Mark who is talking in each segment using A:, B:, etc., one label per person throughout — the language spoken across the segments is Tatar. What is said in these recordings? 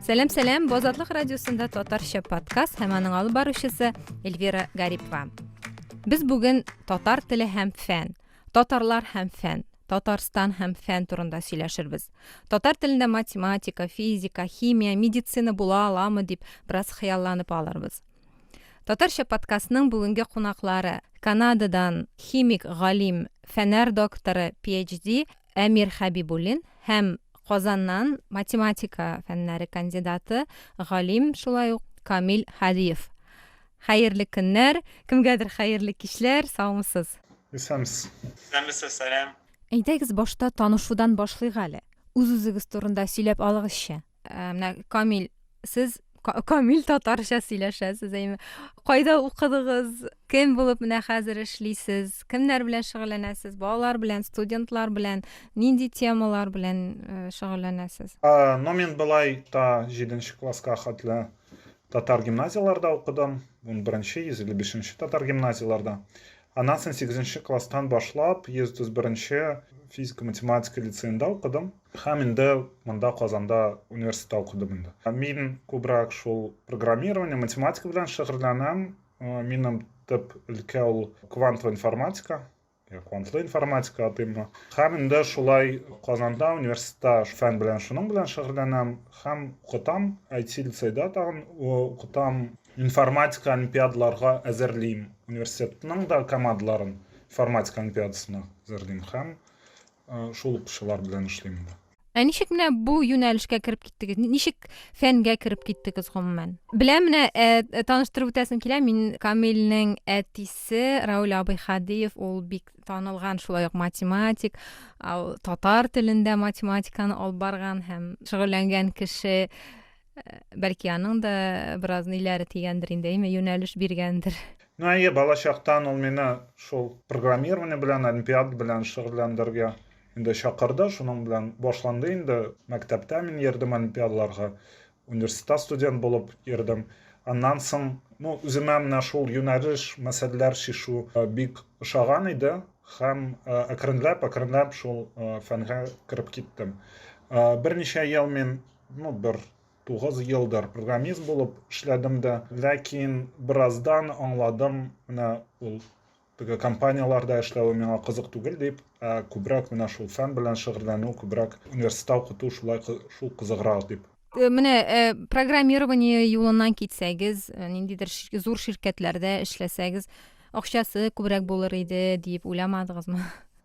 A: Сәлем, Бозатлык радиосында татарча подкаст һәм аның алып баручысы Эльвира Гарипова. Без бүген татар теле һәм фән, татарлар һәм фән, Татарстан һәм фән турында сөйләшербез. Татар телендә математика, физика, химия, медицина була аламы дип бераз хыялланып алырбыз. Татарча подкастның бүгенге кунаклары Канададан химик галим, фәннәр докторы, PhD Әмир Хәбибуллин һәм Казаннан математика фәннәре кандидаты галим шулай ук Камил Хәдиев. Хәерле көннәр, кемгәдер хәерле кичләр, саумысыз.
B: Исәмсез.
C: Сәлам.
A: Әйдәгез башта танышудан башлыйк әле. Үз-үзегез турында сөйләп алыгызчы. Менә Камил, сез Камил татарча сөйләшәсез, әйме? Кайда укыдыгыз? Кем булып менә хәзер эшлисез? Кемнәр белән шөгыльләнәсез? Балалар белән, студентлар белән, нинди темалар белән шөгыльләнәсез?
B: Мен былай та 7-нче класска хәтле татар гимназияларда укыдым. 11-нче, 155-нче татар гимназияларда. Аннан соң 8-нче класстан башлап 131-нче физика-математика лицейында укыдым. Һәм инде монда Казанда университетта укыдым инде. Мин күбрәк шул программирование, математика белән шөгыльләнәм. Минем төп өлкә ул квантлы информатика. Квантлы информатика атыйм. Һәм инде шулай Казанда университетта фән белән шуның белән шөгыльләнәм. Һәм укытам, IT лицейда тагын укытам. Информатика олимпиадаларга әзерлим. Университетның да командаларын информатика олимпиадасына әзерлим. Һәм шул укучылар белән эшлим инде.
A: Ничек менә бу юнәлешкә кереп киттегез? Ничек фәнгә кереп киттегез гомумән? Беләм, менә таныштырып үтәсем килә. Мин Камилнең әтисе Раул абый Хәдиев, ул бик танылган шулай ук математик, татар телендә математиканы алып барган һәм шөгыльләнгән кеше. Бәлки аның да бераз ниләре тигәндер инде, юнәлеш биргәндер.
B: Балачактан ул мине шул программирование белән, олимпиада белән шөгыльләндергән. Инде чакырды, шуның белән башланды инде. Мәктәптә мин йөрдем олимпиадаларга, университетта студент булып йөрдем. Аннан соң, үземә менә шул юнәлеш, мәсьәләләр шишу бик ошаган иде. Һәм әкренләп шул фәнгә кереп киттем. Берничә ел мин, 9 елдар программист булып эшләдем дә. Ләкин бераздан аңладым, менә ул компанияларда эшләү миңа кызык түгел дип, күбрәк менә шул фән белән шөгыльләнү, күбрәк университетта укыту шулай шул кызыграк дип.
A: Менә программирование юлыннан китсәгез, ниндидер зур ширкәтләрдә эшләсәгез, акчасы күбрәк булыр иде дип уйламадыгызмы?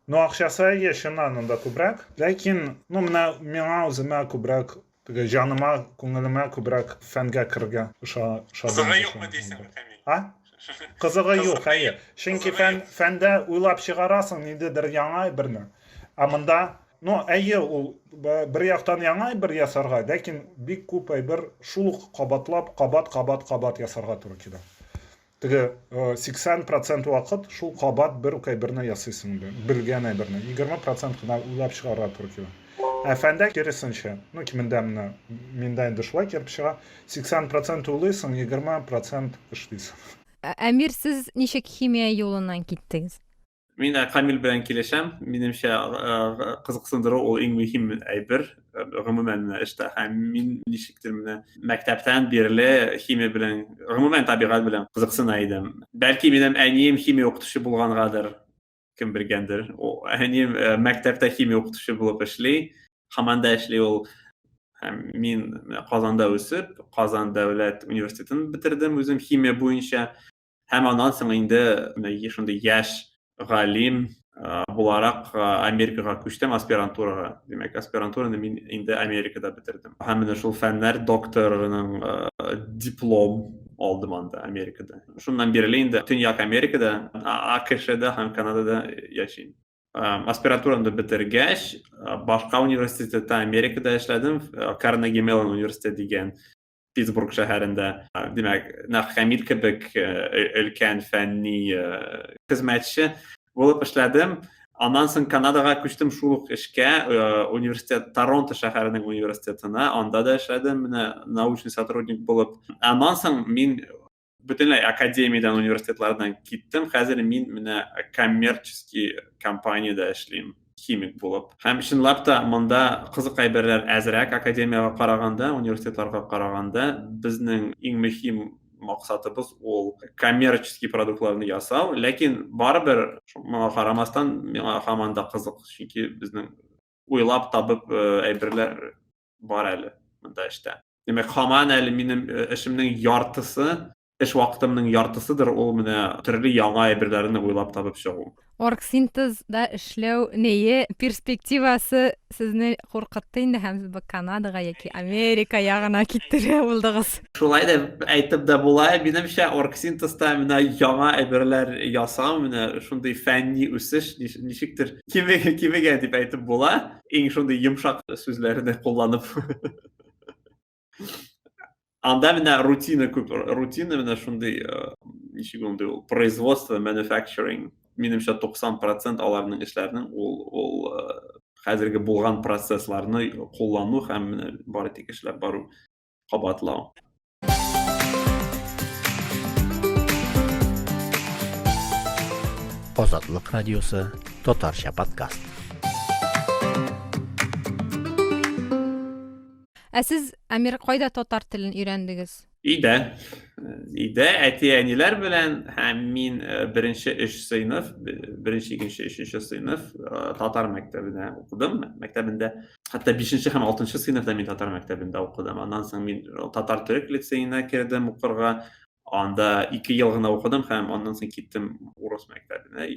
B: Акчасы чыннан да күбрәк. Ләкин, менә миңа үземә күбрәк, җаныма, күңелемә күбрәк фәнгә кергән ошаган.
C: Кызыгы юкмы дисең, Камил?
B: Кызыгы юк, әйе. Чөнки фәндә уйлап чыгарасың ниндидер яңа берне. Монда, әйе, ул бер яктан яңа бер ясарга, ләкин бик күп әйбер шул кабатлап, кабат ясарга туры килә. 80% вакыт шул кабат бер әйберне ясыйсың, белгән әйберне. 20% кына уйлап чыгарга туры килә. Фәндә киресенчә, миндә инде шулай киреп чыга, 80% уйлыйсың, 20% эшлисең.
A: Әмир, сез ничек химия юлыннан киттегез?
C: Мин Камил белән килешәм. Минемчә, кызыксындыру ул иң мөһим әйбер. Гомумән эштә һәм мин ничектер менә мәктәптән бирле химия белән, гомумән табигать белән кызыксына идем. Бәлки минем әнием химия укытучы булгангадыр, кем белгәндер. Әнием мәктәптә химия укытучы булып эшли, һаман да эшли ул. Һәм мин Казанда үсеп, Казан дәүләт университетын бетердем үзем химия буенча. Һәм аннан соң инде шундый яшь галим буларак Америкага күчтем, аспирантурага. Димәк, аспирантураны мин инде Америкада бетердем. Һәм менә шул фәннәр докторының диплом алдым анда Америкада. Шуннан бирле инде Төньяк Америкада, АКШда һәм Канадада яшим. Аспирантураны бетергәч, башка университетта Америкада эшләдем, Карнеги Меллон университеты дигән Питтсбург шәһәрендә. Димәк, Камил кебек өлкән фәнни хезмәтче булып эшләдем. Аннан соң Канадага күчтем шул ук эшкә, университет Торонто шәһәренең университетына, анда да эшләдем, менә научный сотрудник булып. Аннан соң мин бөтенләй академиядан, университетлардан киттем. Хәзер мин менә коммерческий компанияда эшлим. химик булып. Һәм чынлап та монда кызык әйберләр әзрәк академиягә караганда, университетларга караганда, безнең иң мөһим максатыбыз ул коммерческий продуктларны ясау, ләкин барыбер моңа карамастан миңа һаман да кызык, чөнки безнең уйлап табып әйберләр бар әле монда эштә. Демәк, һаман әле минем эшемнең яртысы, эш вакытымның яртысыдыр ул менә төрле яңа әйберләрне уйлап табып чыгу.
A: Оргсинтезда эшләү нәйе перспективасы сезне куркытты инде һәм сез Канадага яки Америка ягына киттерә булдыгыз.
C: Шулай да әйтеп дә була, минемчә оргсинтезда менә яңа әйберләр ясау, менә шундый фәнни үсеш ничектер кимегә дип әйтеп була, иң шундый йомшак сүзләрне кулланып. Анда менә рутина күп, рутина менә шундый ничек ул производство, manufacturing, минемчә 90% аларның эшләренең ул хәзерге булган процессларны куллану һәм менә бары тик эшләп бару, кабатлау.
D: Азатлык радиосы, Татарча подкаст.
A: Сез Амир кайда татар телен өйрәндегез?
C: Өйдә әти-әниләр белән һәм мин беренче 3 сыйныф, беренче, икенче, өченче сыйныф татар мәктәбендә укыдым. Мәктәбендә хәтта 5нче һәм 6нчы сыйныфта мин татар мәктәбендә укыдым. Аннан соң мин татар-төрек лицейына кердем укырга. Анда 2 ел гына укыдым һәм аннан соң киттем урыс мәктәбенә.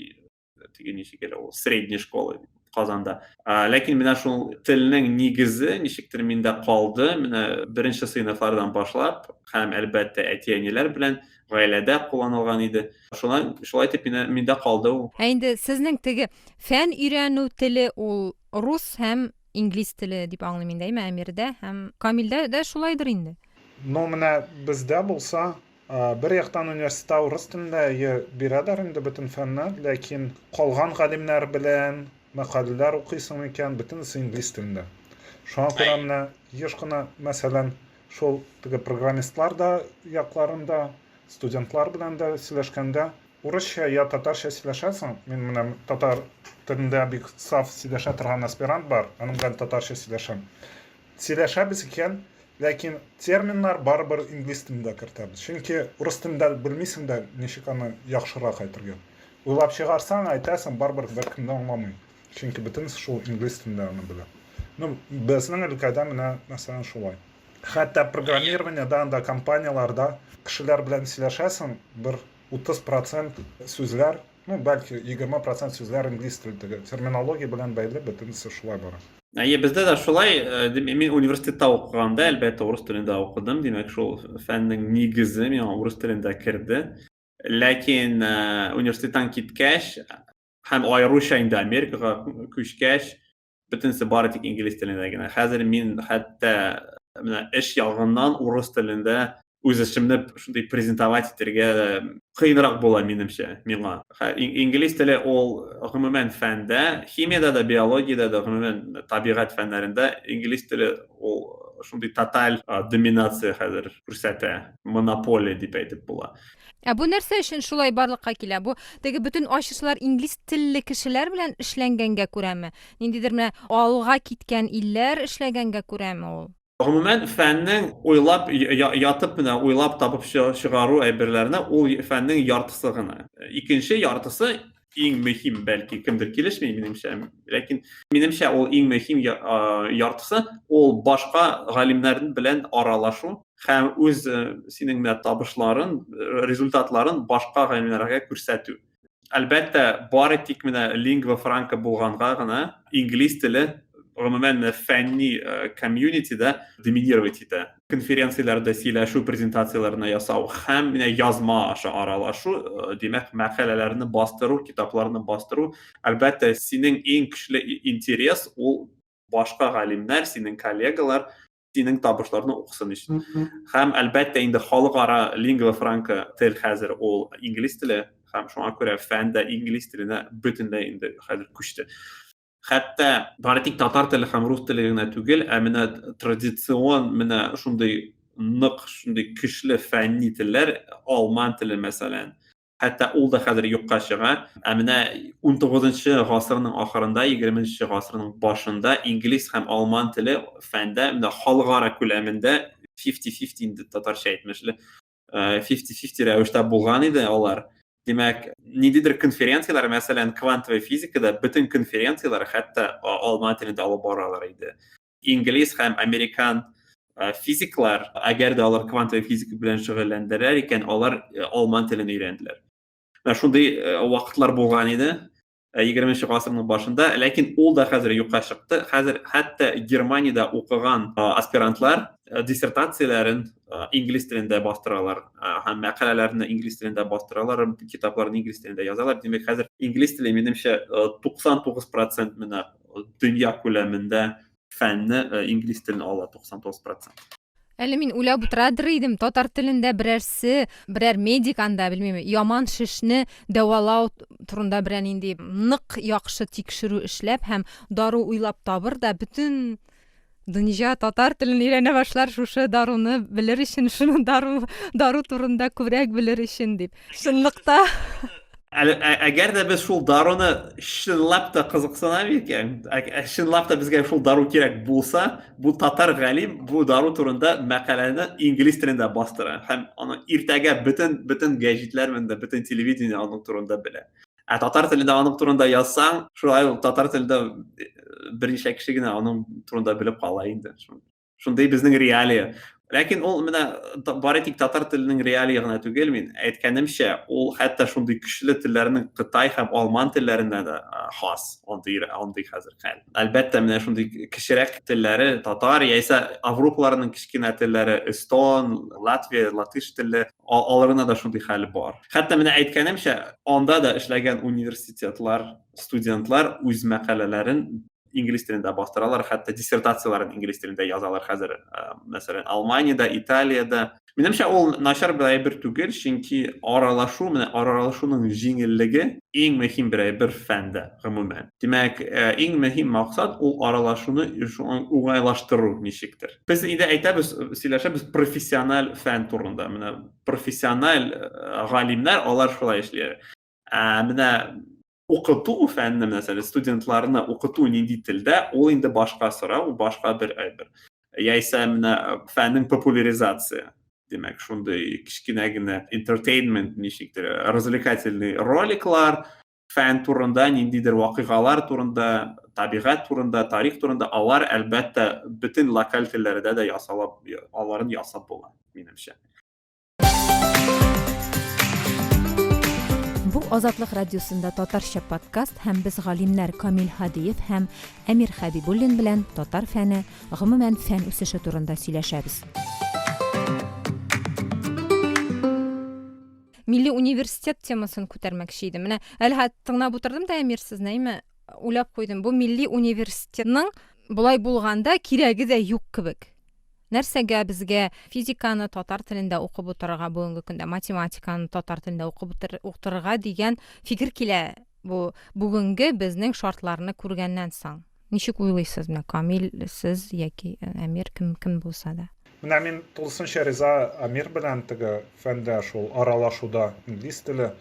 C: Теге ничек әле ул средняя школа Казанда. Ләкин менә шул телнең нигезе ничектер миндә калды. Менә беренче сыйныфлардан башлап һәм әлбәттә әти-әниләр белән гаиләдә кулланылган иде. Шулай итеп миндә калды ул.
A: Инде сезнең теге фән өйрәнү теле ул рус һәм инглиз теле дип аңлыйм инде, Әмирдә һәм Камилдә дә шулайдыр инде.
B: Ну, менә бездә булса, бер яктан университетта урыс телендә бирәләр инде бөтен фәннәр, ләкин калган галимнәр белән мәкаләләр укыйсың икән, бөтенесе инглиз телендә. Шуңа күрә менә еш кына, мәсәлән, шул теге программистлар да якларында, студентлар белән дә сөйләшкәндә, урысча я татарча сөйләшәсең. Мин менә татар телендә бик саф сөйләшә торган аспирант бар, аның белән татарча сөйләшәм. Сөйләшәбез икән, ләкин терминнар барыбер инглиз телендә кертәбез. Чөнки урыс телендә белмисең дә ничек аны яхшырак әйтергә. Уйлап чыгарсаң, әйтәсең, барыбер беркем дә аңламый. Чөнки бөтенесе шул инглиз телендә аны белә. Ну, безнең өлкәдә менә мәсәлән шулай. Хәтта программированиедә да компанияларда кешеләр белән сөйләшәсең, бер 30% сүзләр, ну, бәлки 20% сүзләр инглиз телендә. Терминология белән бәйле бөтенесе шулай бара.
C: Бездә дә шулай, мин университетта укыганда әлбәттә урыс телендә укыдым, димәк шул фәннең нигезе миңа урыс телендә керде. Ләкин университеттан киткәч һәм аеруча инде Америкага күчкәч, бөтенесе бары тик инглиз телендә генә. Хәзер мин хәтта менә эш ягыннан урыс телендә үз эшемне шундый презентовать итәргә кыенрак була минемчә миңа. Инглиз теле ул гомумән фәндә, химиядә дә, биологиядә дә, гомумән табигать фәннәрендә инглиз теле ул шундый тоталь доминация хәзер күрсәтә, монополия дип әйтеп була.
A: Бу нәрсә өчен шулай барлыкка килә? Бу теге бөтен ачышлар инглиз телле кешеләр белән эшләнгәнгә күрәме? Ниндидер менә алга киткән илләр эшләгәнгә күрәме ул?
C: Гомумән фәннең уйлап ятып менә уйлап табып чыгару әйберләрне ул фәннең яртысы гына. Икенче яртысы иң мөһим, бәлки кемдер килешми минемчә, ләкин минемчә ул иң мөһим яртысы ул башка галимнәр белән аралашу һәм үз синең табышларын, результатларын башка галимнәргә күрсәтү. Әлбәттә, бары тик менә lingua franca булганга гына инглиз теле гомумән фәнни комьюнитидә доминировать итә. Конференцияләрдә сөйләшү, презентацияләрне ясау һәм менә язма аша аралашу, димәк, мәкаләләрне бастыру, китапларны бастыру. Әлбәттә, синең иң көчле интерес ул башка галимнәр, синең коллегалар синең табышларны укысын өчен. Һәм әлбәттә инде халыкара lingua franca тел хәзер ул инглиз теле һәм шуңа күрә фәндә инглиз теленә бөтенләй инде хәзер күчте. Хәтта бары тик татар теле һәм рус теле генә түгел, менә традицион менә шундый нык, шундый көчле фәнни телләр, алман теле мәсәлән, Хәтта ул да хәзер юкка чыга. Менә 19-нчы гасырның ахырында, 20-нче гасырның башында инглиз һәм алман теле фәндә менә халыкара күләмендә 50-50 инде татарча әйтмешле. 50-50 рәвештә булган иде алар. Димәк, ниндидер конференциялар, мәсәлән, квантовая физикада бөтен конференциялар хәтта алман телендә алып баралар иде. Инглиз һәм американ физиклар, әгәр дә алар квантовая физика белән шөгыльләнделәр икән, алар алман телен өйрәнделәр. Менә шундый вакытлар булган иде 20-нче гасырның башында, ләкин ул да хәзер юкка чыкты. Хәзер хәтта Германиядә укыган аспирантлар диссертацияләрен инглиз телендә бастыралар, һәм мәкаләләрне инглиз телендә бастыралар, китапларны инглиз телендә язалар. Димәк, хәзер инглиз теле минемчә 99% менә дөнья күләмендә фәнне инглиз телен ала 99%.
A: Әле мин уйлап утырадыр идем, татар телендә берәр медик анда, белмим, яман шишне дәвалау турында берәр инде нык яхшы тикшерү эшләп һәм дару уйлап табыр да бөтен дөнья татар телен өйрәнә башлар шушы даруны белер өчен, шуны дару турында күбрәк белер өчен дип. Чынлыкта
C: Әгәр дә без шул даруны чынлап та кызыксынам икән, чынлап та безгә шул дару кирәк булса, бу татар галим бу дару турында мәкаләне инглиз телендә бастыра һәм аны иртәгә бөтен гәҗитләр менә бөтен телевидение аның турында белә. Татар телендә аның турында язсаң, шулай ул татар телендә берничә кеше генә аның турында белеп кала инде. Шундый безнең реалия. Ләкин ул менә бары тик татар теленең реалия гына түгел, мин әйткәнемчә, ул хәтта шундый көчле телләрнең Кытай һәм алман телләрендә дә хас, андый хәзер хәл. Әлбәттә, менә шундый кечерәк телләре, татар яисә Авропаларның кичкенә телләре, эстон, Латвия, латыш теле, аларына да шундый хәл бар. Хәтта менә әйткәнемчә, анда да эшләгән университетлар, студентлар үз мәкаләләрен инглиз телендә бастыралар, хәтта диссертацияларын инглиз телендә язалар хәзер. Мәсәлән, Алманиядә, Италиядә. Минемчә, ул начар бер түгел, чөнки аралашуның җиңеллеге иң мөһим бер фәндә гомумән. Димәк, иң мөһим максат ул аралашуны уңайлаштыру ничектер. Без инде әйтәбез, сөйләшәбез профессиональ фән турында. Менә профессиональ галимнәр алар шулай эшләр. Менә укыту фәнне, мәсәлән, студентларны укыту нинди телдә, ул инде башка сорау, башка бер әйбер. Яисә менә фәннең популяризация. Димәк, шундый кичкенә генә entertainment ничектер, развлекательный роликлар, фән турында, ниндидер вакыйгалар турында, табигать турында, тарих турында, алар әлбәттә бөтен локаль телләрдә дә аларын ясап була, минемчә.
A: Бу Азатлык радиосында татарча подкаст һәм без галимнәр Камил Хадиев һәм Әмир Хәбибуллин белән татар фәне, гомумән фән үсеше турында сөйләшәбез. Милли университет темасын күтәрмәкче идем. Менә әле тыңлап утырдым да, Әмир, сез нәйме уйлап куйдым. Бу милли университетның булай булганда кирәге дә юк кебек. Нәрсәгә безгә физиканы татар телендә укып утырырга, бүгенге көндә математиканы татар телендә укып утырырга дигән фикер килә. Бу бүгенге безнең шартларны күргәннән соң. Ничек уйлыйсыз, менә Камил, сез яки Әмир, кем булса да?
B: Менә мин тулысынча риза Әмир белән теге фәндә шул аралашуда инглиз теле.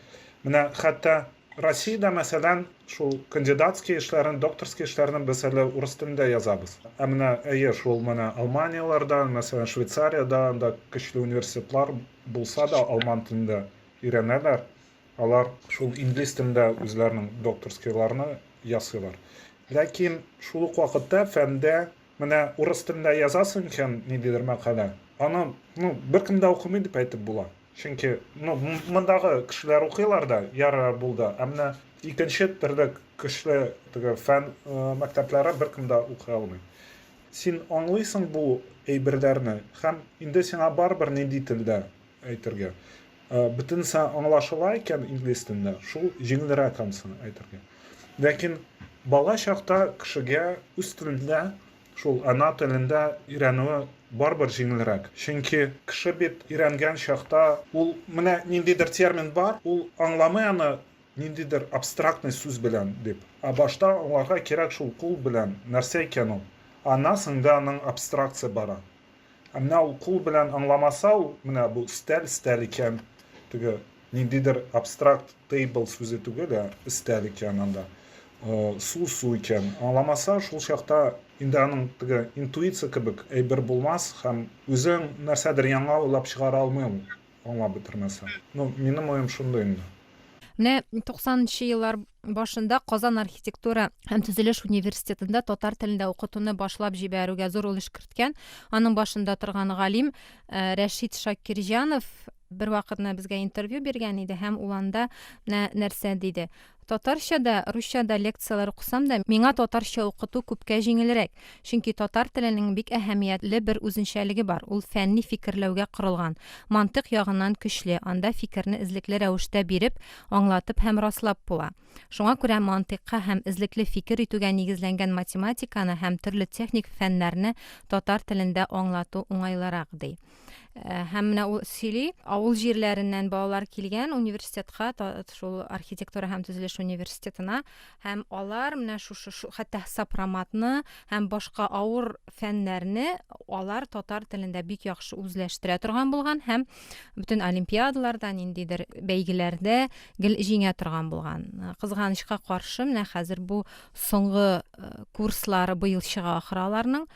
B: Менә хәтта Россиядә, мәсәлән, шул кандидатские эшләрен, докторские эшләрен без әле урыс телендә язабыз. Менә шул менә Алманияларда, мәсәлән, Швейцариядә да көчле университетлар булса да алман телендә өйрәнәләр. Алар шул инглиз телендә үзләренең докторскийларны ясыйлар. Ләкин шул ук вакытта фәндә менә урыс телендә язасың икән ниндидер мәкалә. Аны, беркем дә укымый дип әйтеп була. Чөнки, мондагы кешеләр укыйлар да, яра булды. Менә икенче төрле көчле теге фән мәктәпләре беркем дә укый алмый. Син аңлыйсың бу әйберләрне һәм инде сиңа барбер нинди телдә әйтергә. Бөтенсә аңлашыла икән инглиз телендә, шул җиңелрәк ансың әйтергә. Ләкин бала чакта кешегә үз телендә, шул ана телендә өйрәнүе барбер җиңелрәк. Чөнки кеше бит өйрәнгән чакта ул менә ниндидер термин бар, ул аңламый аны ниндидер абстрактный сүз белән дип. Башта аңларга кирәк шул кул белән нәрсә икән ул. Аннан да аның абстракция бара. Менә ул кул белән аңламаса, ул менә бу стәл икән, теге ниндидер абстракт table сүзе түгел, істәл икән анда. Су икән. Аңламаса, шул чакта инде аның теге интуиция кебек әйбер булмас һәм үзең нәрсәдер яңа уйлап чыгара алмый аңлап бетермәсә. Ну, минем уем шундый инде.
A: Менә 90-нчы еллар башында Казан архитектура һәм төзелеш университетында татар телендә укытуны башлап җибәрүгә зур өлеш керткән. Аның башында торган галим Рәшит Шакирҗанов бер вакытны безгә интервью биргән иде һәм ул анда нәрсә диде. Татарчада, русчада лекциялар укысам да, миңа татарча укыту күпкә җиңелрәк. Чөнки татар теленең бик әһәмиятле бер үзенчәлеге бар. Ул фәнни фикерләүгә корылган. Мантык ягыннан көчле. Анда фикерне эзлекле рәвештә биреп, аңлатып һәм раслап була. Шуңа күрә мантыкка һәм эзлекле фикер итүгә нигезләнгән математиканы һәм төрле техник фәннәрне татар телендә аңлату уңайлырак ди. Һәм менә ул сөйли, авыл җирләреннән балалар килгән университетка, шул архитектура һәм төзелеш университетына, һәм алар менә шушы хәтта сопроматны һәм башка авыр фәннәрне алар татар телендә бик яхшы үзләштерә торган булган һәм бөтен олимпиадаларда, ниндидер бәйгеләрдә гел җиңә торган булган. Кызганычка каршы, менә хәзер бу соңгы курслары быел чыга ахыраларның,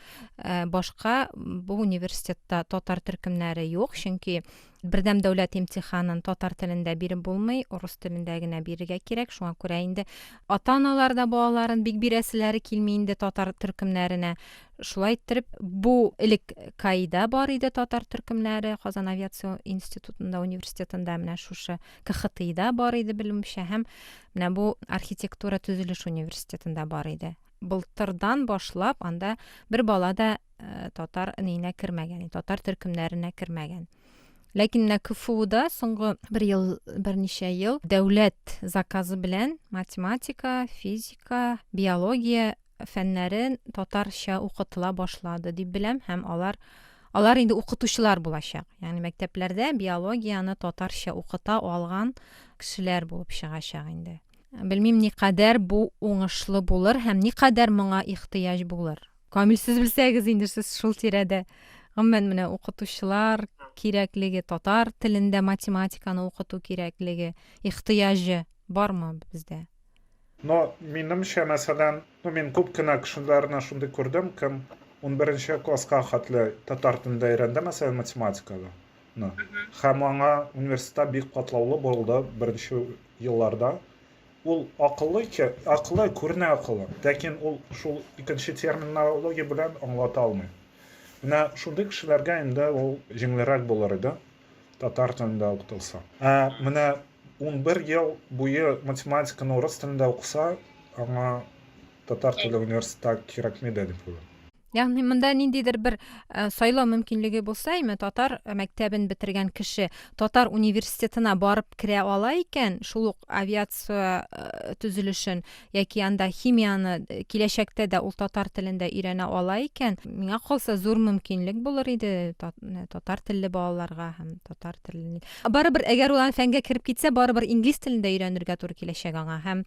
A: башка бу университетта татар төркемнәре юк, чөнки бердәм дәүләт имтиханын татар телендә биреп булмый, урыс телендә генә бирергә кирәк. Шуңа күрә инде ата-аналар да балаларын бик бирәселәре килми инде татар төркемнәренә. Шулай итеп, бу элек КАИда бар иде татар төркемнәре, Казан авиация институтында, университетында, менә шушы КХТИда бар иде белемчә, һәм менә бу архитектура төзелеш университетында бар иде. Былтырдан башлап анда бер бала да татар нинә кермәгән, татар төркемнәренә кермәгән. Ләкин менә КФУда соңгы берничә ел дәүләт заказы белән математика, физика, биология фәннәрен татарча укытыла башлады дип беләм, һәм алар инде укытучылар булачак. Ягъни мәктәпләрдә биологияны татарча укыта алган кешеләр булып чыгачак инде. Белмим, никадәр бу уңышлы булыр һәм никадәр моңа ихтыяҗ булыр. Камил, сез белсәгез инде, сез шул тирәдә гомумән менә укытучылар кирәклеге, татар телендә математиканы укыту кирәклеге, ихтыяҗы бармы бездә?
B: Но минемчә, мәсәлән, мин күп кенә кешеләрне шундый күрдем, кем 11-нче класска хәтле татар телендә өйрәнде, мәсәлән, математиканы. Һәм аңа университетта бик катлаулы булды беренче елларда. Ул акыллы күренә акыллы, ләкин ул шул икенче терминология белән аңлата алмый. Менә шундый кешеләргә инде ул җиңелрәк булыр иде татар телендә укытылса. Менә 11 ел буе математиканы урыс телендә укыса, аңа татар теле университетта кирәкмәде дип уйлыйм.
A: Ягъни монда ниндидер бер сайлау мөмкинлеге булса, татар мәктәбен бетергән кеше татар университетына барып керә ала икән, шул ук авиация төзелешен яки анда химияны киләчәктә дә ул татар телендә өйрәнә ала икән, миңа калса зур мөмкинлек булыр иде татар телле балаларга һәм татар телен. Барыбер әгәр ул фәнгә кереп китсә, барыбер инглиз телендә өйрәнергә туры киләчәк аңа һәм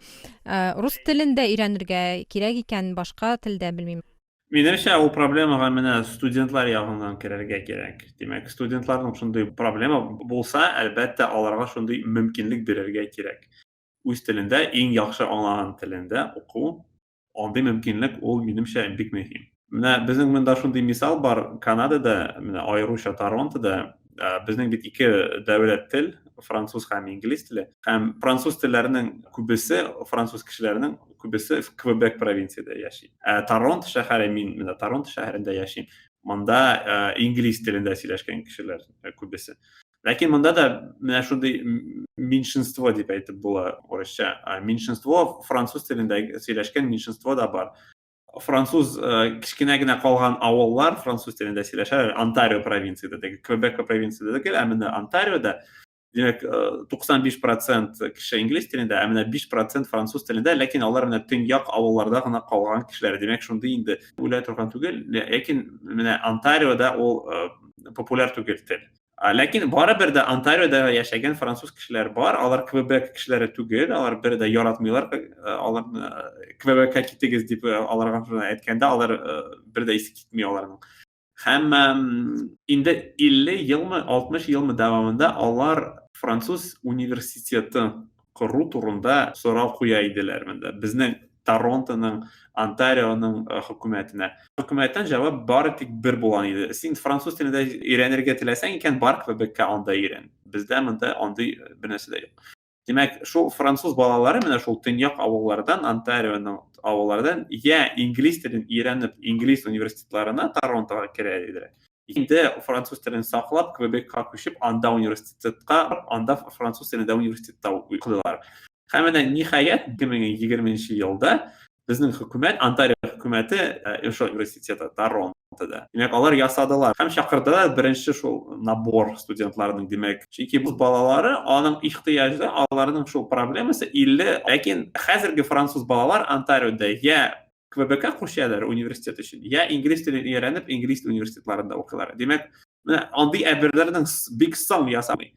A: рус телендә өйрәнергә кирәк икән, башка телдә белмим.
C: Минемчә, ул проблемага менә студентлар ягыннан керергә кирәк. Димәк, студентларның шундый проблема булса, әлбәттә аларга шундый мөмкинлек бирергә кирәк. Үз телендә, иң яхшы аңлаган телендә уку, андый мөмкинлек ул минемчә бик мөһим. Менә безнең монда шундый мисал бар, Канадада, менә аеруча Торонтода, безнең бит ике дәүләт тел, француз һәм инглиз теле. Һәм француз телләренең күбесе, француз кешеләренең күбесе Квебек провинцияда яши. Торонто шәһәре, мин менә Торонто шәһәрендә яшим. Монда инглиз телендә сөйләшкән кешеләр күбесе. Ләкин монда да менә шундый меньшинство дип әйтеп була урысча. Меньшинство француз телендә сөйләшкән меньшинство да бар. Француз кичкенә генә калган авыллар француз телендә сөйләшәләр, Онтарио провинцияда, Квебек провинцияда да, ә менә Онтариода димәк 95% кеше инглиз телендә, ә менә 5% француз телендә, ләкин алар менә төньяк авылларда гына калган кешеләр. Димәк, шундый инде уйлай торган түгел, ләкин менә Онтариода ул популяр түгел тел. Ләкин барыбер дә Онтариода яшәгән француз кешеләр бар, алар Квебек кешеләре түгел, алар бер дә яратмыйлар, алар Квебекка китегез дип аларга әйткәндә, алар бер дә исе китми аларның. Һәм инде 50 елмы, 60 елмы дәвамында алар француз университеты кору турында сорау куя иделәр монда. Безнең Торонтоның, Онтарионың хөкүмәтенә. Хөкүмәттән җавап бары тик бер булган иде. Син француз телендә өйрәнергә теләсәң икән, бар Квебекка анда өйрән. Бездә монда андый бер нәрсә дә юк. Димәк, шул француз балалары менә шул төньяк авыллардан, Онтарионың авыллардан я инглиз телен өйрәнеп, инглиз университетларына Торонтога керә иделәр. Инде француз телен саклап, Квебекка күчеп, анда университетка, анда француз телендә университетта укыдылар. Һәм менә ниһаять 2020 елда безнең хөкүмәт, Онтарио хөкүмәте шул университеты Торонтода. Димәк, алар ясадылар һәм чакырдылар беренче шул набор студентларның, димәк. Чөнки бу балалары, аның ихтыяҗы, аларның шул проблемасы 50, ләкин хәзерге француз балалар Онтариода я Квебекка күчәләр университет өчен, я инглиз телен өйрәнеп, инглиз университетларында укыйлар. Димәк, менә андый әберләрнең бик соң ясамый.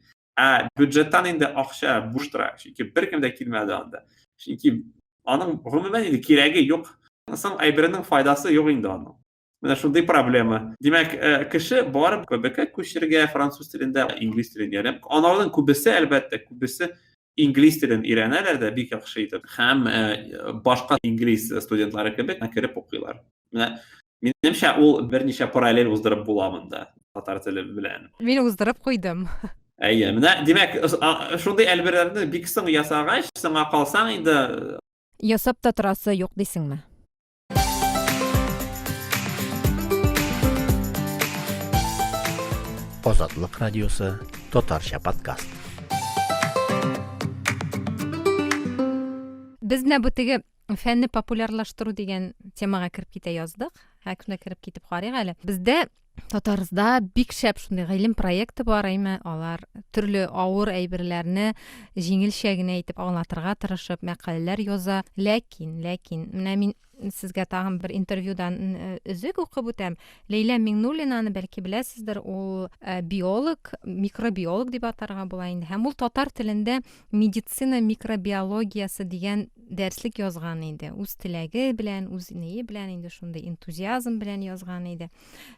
C: Бюджеттан инде акча буш тора, чөнки беркем дә килмәде анда. Чөнки аның гомумән инде кирәге юк. Соң әйбернең файдасы юк инде аның. Менә шундый проблема. Димәк, кеше барып Квебекка күчергә француз телендә, инглиз телен өйрәнеп, аларның күбесе әлбәттә, күбесе инглиз телен өйрәнәләр дә бик яхшы итеп. Һәм башка инглиз студентлары кебек кереп укыйлар. Менә минемчә ул берничә параллель уздырып була монда татар теле белән.
A: Мин уздырып куйдым.
C: Әйе, менә димәк, шундый әлберләрне бик соң ясагач, соңга калсаң инде
A: Ясап та торасы юк дисеңме?
D: Азатлык радиосы Татарча подкаст.
A: Без менә бу теге фәнне популярлаштыру дигән темага кирип китә яздык. Һәкүнә кирип китеп карыйк әле. Бездә Татарстанда бик шәп шундый гыйлем проекты бар име, алар төрле авыр әйберләрне җиңелчә генә итеп аңлатырга тырышып мәкаләләр яза. Ләкин менә мин сезгә тагын бер интервьюдан үзек укып үтәм. Лейла Миңнуллинаны бәлки беләсездер, ул биолог, микробиолог дип атарга була инде. Һәм ул татар телендә медицина микробиологиясы дигән дәреслек язган иде. Үз теләге белән, үз ние белән инде шундый энтузиазм белән язган иде.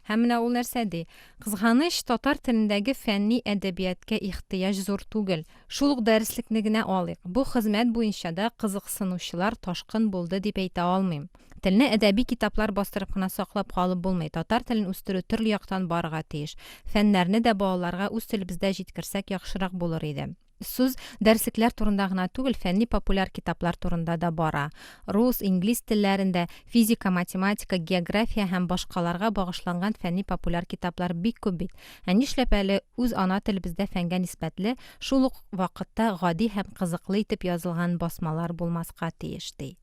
A: Һәм менә ул нәрсә ди? Кызганыч, татар телендәге фәнни әдәбиятка ихтыяҗ зур түгел. Шул ук дәреслекне генә алыйк. Бу хезмәт буенча да кызыксынучылар ташкын булды дип әйтә алмыйм. Телне әдәби китаплар бастырып кына саклап калып булмый. Татар телен үстерү төрле яктан барырга тиеш. Фәннәрне дә балаларга үз телебездә җиткерсәк яхшырак булыр иде. Сүз дәреслекләр турында гына түгел, фәнни популяр китаплар турында да бара. Рус, инглиз телләрендә физика, математика, география һәм башкаларга багышланган фәнни популяр китаплар бик күп бит. Нишләп әле үз ана телебездә фәнгә нисбәтле шул ук вакытта гади һәм кызыклы итеп язылган басмалар булмаска тиеш ди.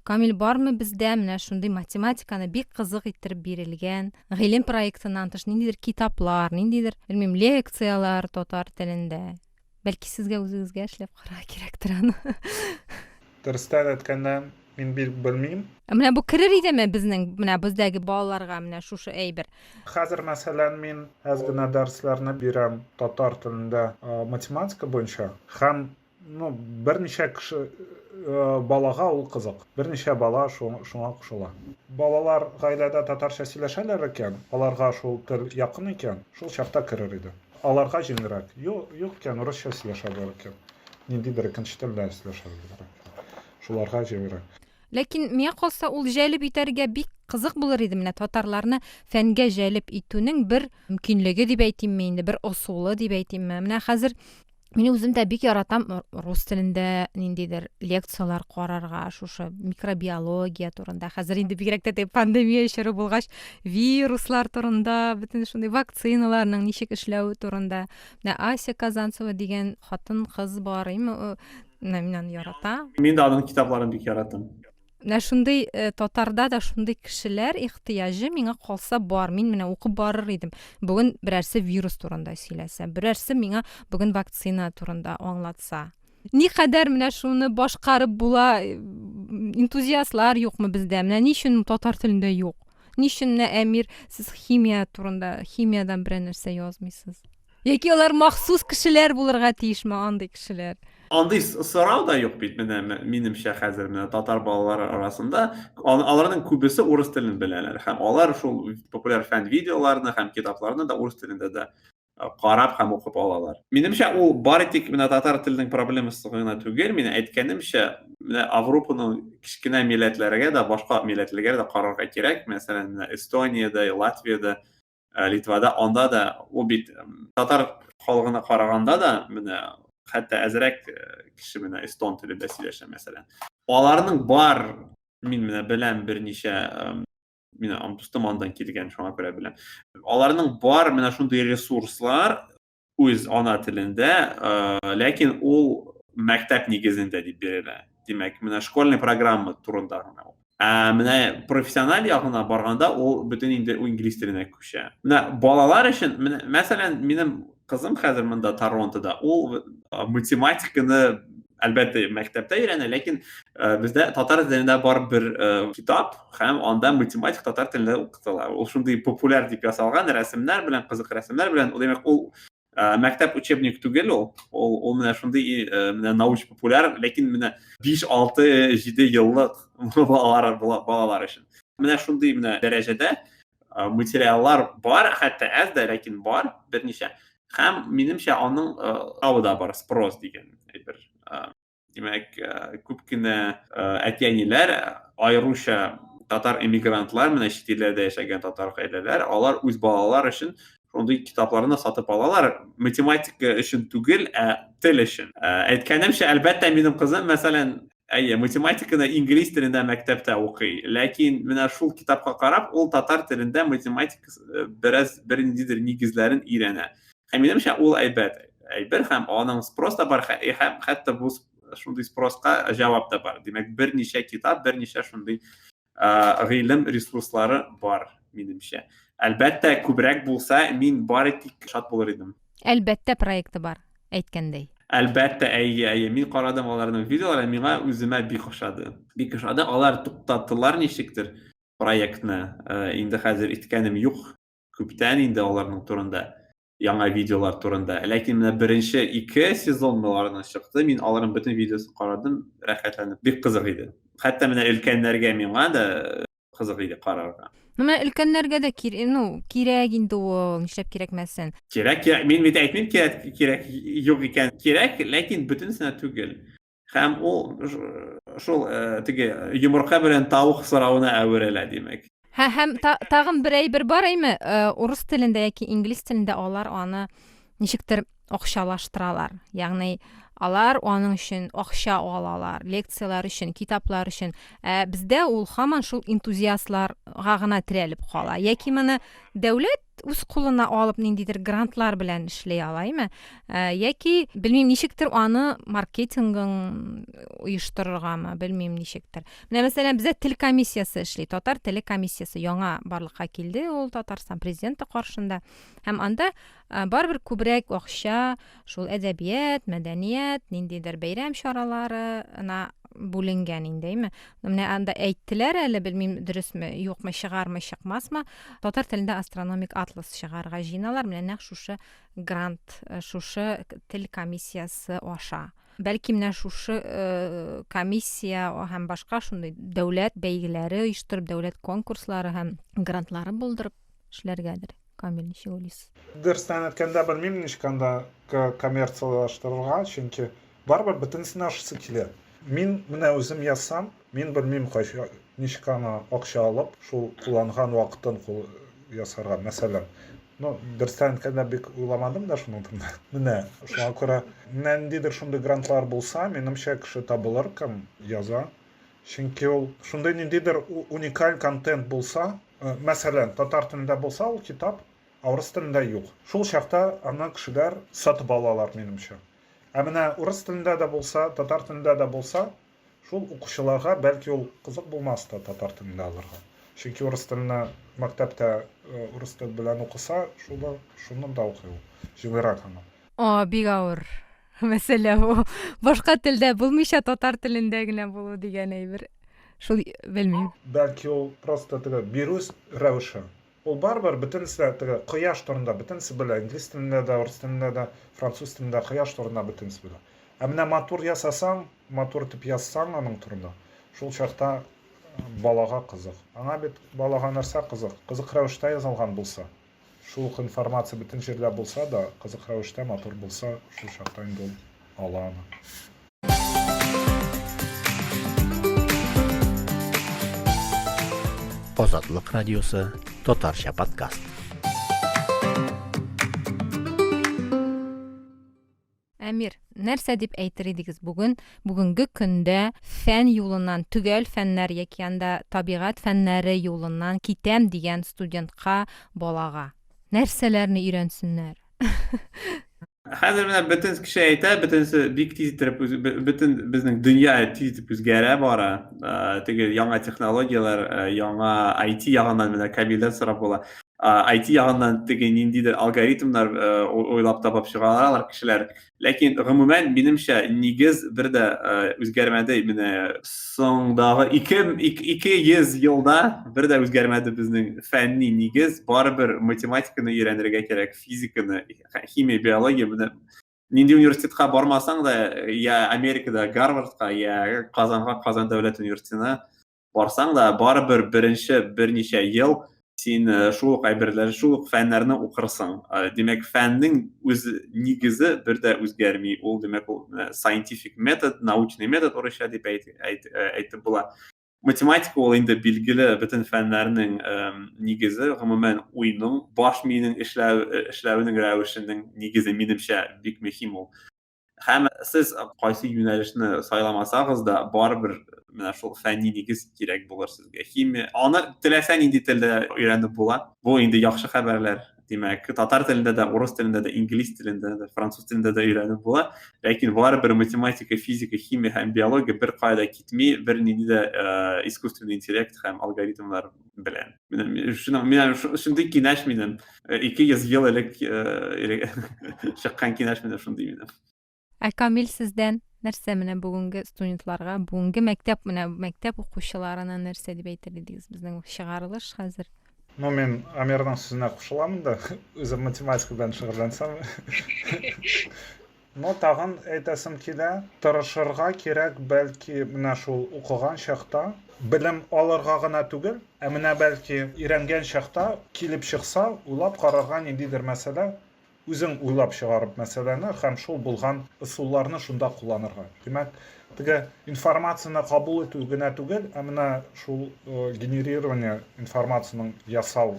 A: Камил, бармы бездә менә шундый математиканы бик кызык иттереп бирелгән, гыйлем проектыннан тыш ниндидер китаплар, ниндидер, белмим, лекциялар татар телендә? Бәлки сезгә үзегезгә эшләп карарга кирәктер аны.
B: Дөрестән әйткәндә, мин бик белмим.
A: Менә бу керер идеме безнең менә бездәге балаларга менә шушы әйбер?
B: Хәзер мәсәлән мин әз генә дәресләрне бирәм татар телендә математика буенча. Һәм берничә кеше балага ул кызык. Берничә бала шуңа кушыла. Балалар гаиләдә татарча сөйләшәләр икән, аларга шул тел якын икән, шул чакта керер иде. Аларга җиңелрәк. Юк икән, урысча сөйләшәләр икән. Ниндидер икенче телдә сөйләшәләр. Шуларга җиңелрәк.
A: Ләкин миңа калса ул җәлеп итәргә бик кызык булыр иде менә татарларны фәнгә җәлеп итүнең бер мөмкинлеге дип әйтимме инде, бер ысулы дип әйтимме. Менә хәзер мин үзем дә бик яратам рус телендә ниндидер лекциялар карарга, шушы микробиология турында. Хәзер инде бигрәк тә пандемия чоры булгач, вируслар турында, бөтен шундый вакциналарның ничек эшләүе турында. Менә Ася Казанцева дигән хатын-кыз бар, мин аны яратам.
C: Мин дә аның китапларын бик яратам.
A: Менә шундый татарда да шундый кешеләр ихтыяҗы миңа калса бар. Мин менә укып барыр идем. Бүген берәрсе вирус турында сөйләсә, берәрсе миңа бүген вакцина турында аңлатса. Никадәр менә шуны башкарып була, энтузиастлар юкмы бездә? Менә ничек татар телендә юк? Ничек менә Әмир, сез химия турында, химиядан бер нәрсә язмыйсыз? Яки алар махсус кешеләр булырга тиешме андый кешеләр?
C: андый сорау да юк бит минемчә хәзер менә татар балалары арасында. Аларның күбесе урыс телен беләләр һәм алар шул популяр фән видеоларны һәм китапларны да урыс телендә дә карап һәм укып алалар. Минемчә ул бары тик менә татар теленең проблемасы гына түгел, мин әйткәнемчә, менә Европаның кичкенә милләтләргә дә, башка милләтләргә дә карарга кирәк. Мәсәлән, менә Эстониядә, Латвиядә, Литвада, анда да ул бит татар халыгына караганда да менә хәтта әзрәк кеше менә эстон телендә сөйләшә мәсәлән. Аларның бар, мин менә беләм берничә Мин Антустамандан килгән, шуңа күрә беләм. Аларның бар менә шундый ресурслар үз ана телендә, ләкин ул мәктәп нигезендә дип бирелә. Димәк, менә школьный программа турында гына ул. Менә профессиональ ягына барганда ул бөтен инде инглиз теленә күчә. Менә балалар өчен, мәсәлән, минем кызым хәзер монда Торонтода, ул математиканы әлбәттә мәктәптә өйрәнә, ләкин бездә татар телендә бар бер китап һәм анда математик татар телендә укытыла. Ул шундый популяр дип ясалган рәсемнәр белән, кызык рәсемнәр белән, димәк, ул мәктәп учебник түгел ул. Ул менә шундый менә науч популяр, ләкин менә 5, 6, 7 еллык балалар өчен. Менә шундый менә дәрәҗәдә материаллар бар, хәтта әз дә, ләкин бар берничә. Һәм минемчә аның авыда бар, спрос дигән әйбер. Димәк, күп кенә әти-әниләр, аеруча татар эмигрантлар, менә чит илләрдә яшәгән татар гаиләләр, алар үз балалар өчен шундый китапларны сатып алалар, математика өчен түгел, тел өчен. Әйткәнемчә, әлбәттә минем кызым, мәсәлән, математиканы инглиз телендә мәктәптә укый, ләкин менә шул китапка карап, ул татар телендә математика берниндидер нигезләрен өйрәнә. Һәм минемчә, ул әйбер һәм аның спрос та бар, һәм хәтта бу шундый спроска җавап та бар. Димәк, берничә китап, берничә шундый гыйлем ресурслары бар минемчә. Әлбәттә, күбрәк булса, мин бары тик шат булыр идем.
A: Әлбәттә проекты бар, әйткәндәй.
C: Әлбәттә, мин карадым аларның видеоларын, миңа үземә бик ошады. Бик ошады, алар туктаттылар ничектер проектны. Инде хәзер иткәнем юк, күптән инде аларның турында, яңа видеолар турында. Ләкин менә беренче 2 сезоннардан чыкты, мин аларның бөтен видеосын карадым, рәхәтләнеп, бик кызык иде. Хәтта менә өлкәннәргә миңа да кызык иде карарга.
A: Менә өлкәннәргә дә кирәк инде ул, нишләп кирәкмәсен?
C: Кирәк, мин бит әйтмим кирәк юк икән. Кирәк, ләкин бөтенсенә түгел. Һәм ул шул теге йомырка белән тавык сорауына әверелә, димәк.
A: Һәм тагын бер әйбер бар әйме, урыс телендә яки инглиз телендә алар аны ничектер акчалаштыралар. Ягъни алар аның өчен акча алалар, лекциялар өчен, китаплар өчен. Бездә ул һаман шул энтузиастларга гына терәлеп кала. Яки моны дәүләт үз кулына алып ниндидер грантлар белән эшләй алаймы? Яки белмим ничектер аны маркетингын оештырыргамы, белмим ничектер. Менә мәсәлән, бездә тел комиссиясе эшли, татар теле комиссиясе яңа барлыкка килде, ул Татарстан президенты каршында. Һәм анда барбер күбрәк акча шул әдәбият, мәдәният, ниндидер бәйрәм чараларына бүленгән индеме. Менә анда әйттеләр әле, белмим дөресме, юкмы, чыгармы, чыкмасмы, татар телендә астрономик атлас чыгарга җыйналар. Менә нәкъ шушы грант, шушы тел комиссиясе аша. Бәлки менә шушы комиссия һәм башка шундый дәүләт бәйгеләре оештырып, дәүләт конкурслары һәм грантлары булдырып эшләргәдер. Камил, ничек уйлыйсыз?
B: Дөрестән әйткәндә, белмим ничек анда коммерциялаштырырга, чөнки барбер бөтенсенә ашысы килә. Мин менә үзем язсам, мин белмим ничек аны акча алып, шул кулланган вакытын ясарга, мәсәлән. Дөрестән әйткәндә, бик уйламадым да шуның турында. Менә шуңа күрә ниндидер шундый грантлар булса, минемчә кеше табылыр кем яза. Чөнки ул шундый ниндидер уникаль контент булса, мәсәлән, татар телендә булса ул китап, урыс телендә юк. Шул чакта аны кешеләр сатып алалар минемчә. Менә урыс телендә дә булса, татар телендә дә булса, шул укучыларга бәлки ул кызык булмас та татар телендә алырга. Чөнки урыс теленә мәктәптә урыс тел белән укыса, шуны да укый ул. Җиңелрәк аңа.
A: Бик авыр. Мәсәлә бу башка телдә булмыйча татар телендә генә булу дигән әйбер. Шул белмим.
B: Бәлки ул просто теге бирүз рәвеше. Ул барбер бөтенсе теге кояш турында бөтенсе белә, инглиз телендә дә, урыс телендә дә, француз телендә кояш турында бөтенсе белә. Менә матур ясасаң, матур итеп язсаң аның турында, шул чакта балага кызык. Аңа бит балага нәрсә кызык? Кызык рәвештә язылган булса, шул ук информация бөтен җирдә булса да, кызык рәвештә матур булса, шул чакта инде ул ала аны.
D: Азатлык радиосы Татарча подкаст.
A: Әмир, нәрсә дип әйтер идегез бүгенге көндә фән юлыннан, төгәл фәннәр яки анда табигать фәннәре юлыннан китәм дигән студентка, балага нәрсәләрне өйрәнсеннәр?
C: Хәзер менә бөтен кеше әйтә, бөтенсе бик тиз итеп, бөтен безнең дөнья тиз итеп үзгәрә бара. Теге яңа технологиялар, яңа IT ягыннан менә Камилдән сорап була. IT ягыннан теге ниндидер алгоритмнар ойлап табып чыгаралар кешеләр. Ләкин гомумән минемчә нигез бер дә үзгәрмәде. Менә соңдагы 200 елда бер дә үзгәрмәде безнең фәнни нигез. Барыбер математиканы өйрәнергә кирәк, физиканы, химия, биология. Менә нинди университетка бармасаң да, я Америкада Гарвардка, я Казан дәүләт университетына барсаң да, барыбер берничә ел син шул әйберләр, шул фәннәрне укырсың. Димәк, фәннең үз нигезе бер дә үзгәрми. Ул димәк, scientific method, научный метод орысча дип әйтеп була. Математика ул инде билгеле бөтен фәннәрнең нигезе, гомумән уйның, баш миянең эшләвенең рәвешенең нигезе минемчә бик мөһим ул. Һәм сез кайсы юнәлешне сайламасагыз да, барыбер менә шул фәнни нигез кирәк булыр сезгә. Химия, аны теләсә нинди телдә өйрәнеп була. Бу инде яхшы хәбәрләр. Димәк, татар телендә дә, урыс телендә дә, инглиз телендә дә, француз телендә дә өйрәнеп була. Ләкин барыбер математика, физика, химия һәм биология бер кайда китми, бер нинди дә искусственный интеллект һәм алгоритмлар белән. Менә шундый кинәш минем 200 ел элек чыккан кинәш менә шундый минем.
A: Камил, сездән нәрсә менә бүгенге студентларга, бүгенге мәктәп укучыларына нәрсә дип әйтер идегез? Безнең чыгарылыш хәзер.
B: Мен Амирның сүзенә кушыламын да, үзем математика белән шөгыльләнсәм. Тагын әйтәсем килә, тырышырга кирәк, бәлки менә шул укыган чакта белем алырга гына түгел, менә бәлки өйрәнгән чакта килеп чыкса, уйлап карарга ниндидер мәсьәлә, үзең уйлап чыгарып мәсьәләне һәм шул булган ысулларны шунда кулланырга. Димәк, теге информацияны кабул итү генә түгел, менә шул генерирование информацияның ясау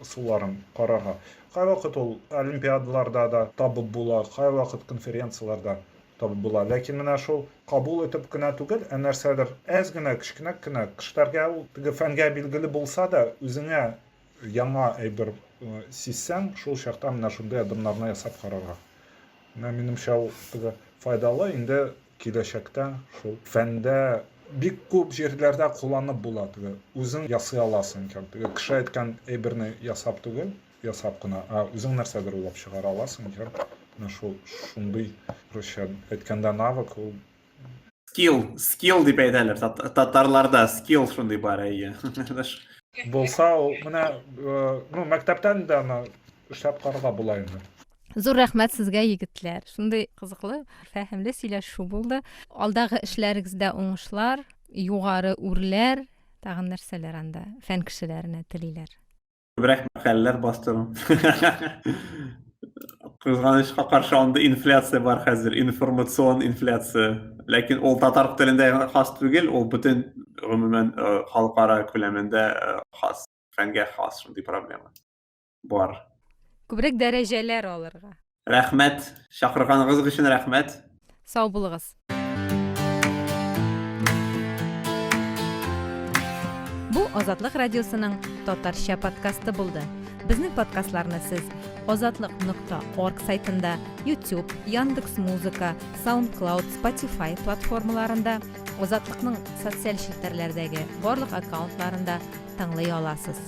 B: ысулларын карарга. Кай вакыт ул олимпиадаларда да табып була, кай вакыт конференцияларда табып була. Ләкин менә шул кабул итеп кенә түгел, нәрсәдер әз генә, кечкенә генә кешеләргә ул теге фәнгә билгеле булса да, үзеңә яңа әйбер сизсәң, шул чакта менә шундый адымнарны ясап карарга. Минемчә ул теге файдалы, инде киләчәктә шул фәндә бик күп җирләрдә кулланып була. Теге үзең ясый аласың икән. Теге кеше әйткән әйберне ясап түгел, ясап кына, үзең нәрсәдер уйлап чыгара аласың икән. Менә шундый русча әйткәндә навык ул
C: Skill дип әйтәләр. Татарларда skill шундый бар әйе.
B: Булса, ул менә мәктәптән дә эшләп карарга була инде.
A: Зур рәхмәт сезгә, егетләр. Шундый кызыклы, фәһемле сөйләшү булды. Алдагы эшләрегездә уңышлар, югары үрләр, тагын нәрсәләр анда фән кешеләренә телиләр.
C: Күбрәк мәкаләләр бастырам. Кызганычка каршы анда инфляция бар хәзер, информацион инфляция. Ләкин ул татар телендә хас түгел, ул бөтен гомумән халыкара күләмендә хас, фәнгә хас шундый проблема бар.
A: Күбрәк дәрәҗәләр алырга.
C: Рәхмәт, чакырганыгыз өчен рәхмәт.
A: Сау булыгыз. Бу Азатлык радиосының татарча подкасты булды. Безнең подкастларны сез azatlyk.org сайтында, YouTube, Яндекс.Музыка, SoundCloud, Spotify платформаларында, Азатлыкның социаль челтәрләрдәге барлык аккаунтларында тыңлый аласыз.